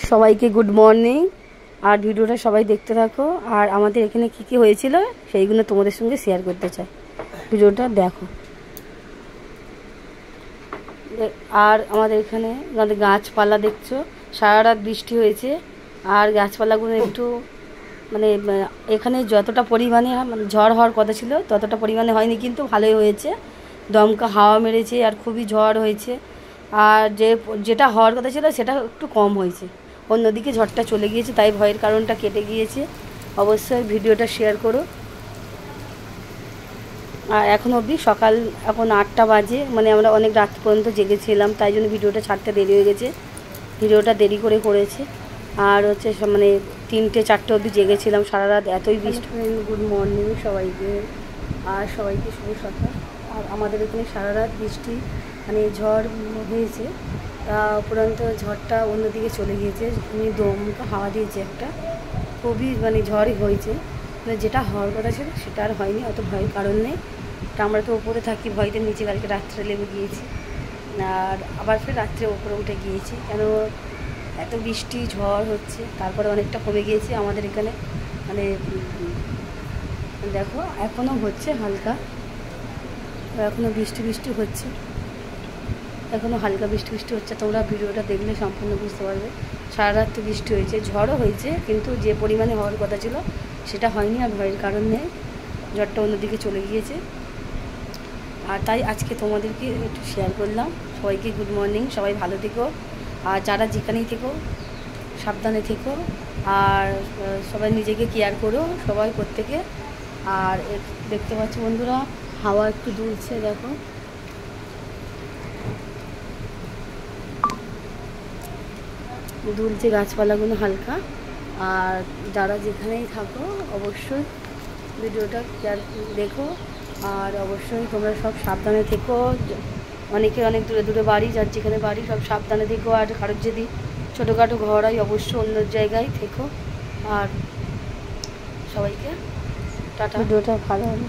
সবাইকে good morning. আর ভিডিওটা সবাই দেখতে থাকো। আর আমাদের এখানে কি কি হয়েছিল সেইগুলো তোমাদের সঙ্গে শেয়ার করতে চাই, ভিডিওটা দেখো। আর আমাদের এখানে গাছপালা দেখছো, সারা রাত বৃষ্টি হয়েছে। আর গাছপালাগুলো একটু মানে এখানে যতটা পরিমাণে মানে ঝড় হওয়ার কথা ছিল ততটা পরিমাণে হয়নি, কিন্তু ভালোই হয়েছে। দমকা হাওয়া মেরেছে আর খুবই ঝড় হয়েছে। আর যেটা হওয়ার কথা ছিল সেটা একটু কম হয়েছে, অন্যদিকে ঝড়টা চলে গিয়েছে, তাই ভয়ের কারণটা কেটে গিয়েছে। অবশ্যই ভিডিওটা শেয়ার করো। আর এখন অবধি সকাল এখন 8টা বাজে, মানে আমরা অনেক রাত পর্যন্ত জেগেছিলাম, তাই জন্য ভিডিওটা ছাড়তে দেরি হয়ে গেছে। ভিডিওটা দেরি করে করেছে। আর হচ্ছে মানে 3টে 4টে অবধি জেগেছিলাম সারা রাত, এতই বৃষ্টি। গুড মর্নিং সবাইকে, আর সবাইকে শুভ সকাল। আর আমাদের এখানে সারা রাত বৃষ্টি মানে ঝড় হয়েছে, উপরন্ত ঝড়টা অন্যদিকে চলে গিয়েছে। দমকা হাওয়া দিয়েছে একটা, খুবই মানে ঝড়ই হয়েছে, মানে যেটা হওয়ার কথা ছিল সেটা আর হয়নি। অত ভয়ের কারণ নেই, আমরা তো ওপরে থাকি, ভয়তে নিচে কালকে রাত্রে লেগে গিয়েছি। আর আবার ফের রাত্রে ওপরে উঠে গিয়েছি, কেন এত বৃষ্টি ঝড় হচ্ছে। তারপরে অনেকটা কমে গিয়েছে আমাদের এখানে, মানে দেখো এখনও হচ্ছে হালকা, এখনও বৃষ্টি বৃষ্টি হচ্ছে, এখনও হালকা বৃষ্টি বৃষ্টি হচ্ছে। তোমরা ভিডিওটা দেখলে সম্পূর্ণ বুঝতে পারবে। সারা রাত তো বৃষ্টি হয়েছে, ঝড়ও হয়েছে, কিন্তু যে পরিমাণে হওয়ার কথা ছিল সেটা হয়নি। আর ভয়ের কারণ নেই, ঝড়টা অন্যদিকে চলে গিয়েছে। আর তাই আজকে তোমাদেরকে একটু শেয়ার করলাম। সবাইকে গুড মর্নিং, সবাই ভালো থেকো। আর যারা যেখানেই থেকো সাবধানে থেকো, আর সবাই নিজেকে কেয়ার করো, সবাই প্রত্যেকে। আর দেখতে পাচ্ছ বন্ধুরা, হাওয়া একটু দুলছে, দেখো দুলছে গাছপালাগুলো হালকা। আর যারা যেখানেই থাকো অবশ্যই ভিডিওটা কেয়ার দেখো। আর অবশ্যই তোমরা সব সাবধানে থেকো। অনেকের অনেক দূরে দূরে বাড়ি, যার যেখানে বাড়ি সব সাবধানে থেকো। আর কারোর যদি ছোটোখাটো ঘর হয় অবশ্যই অন্য জায়গায় থেকো। আর সবাইকে টাটা। ভিডিওটা ভালো হলো।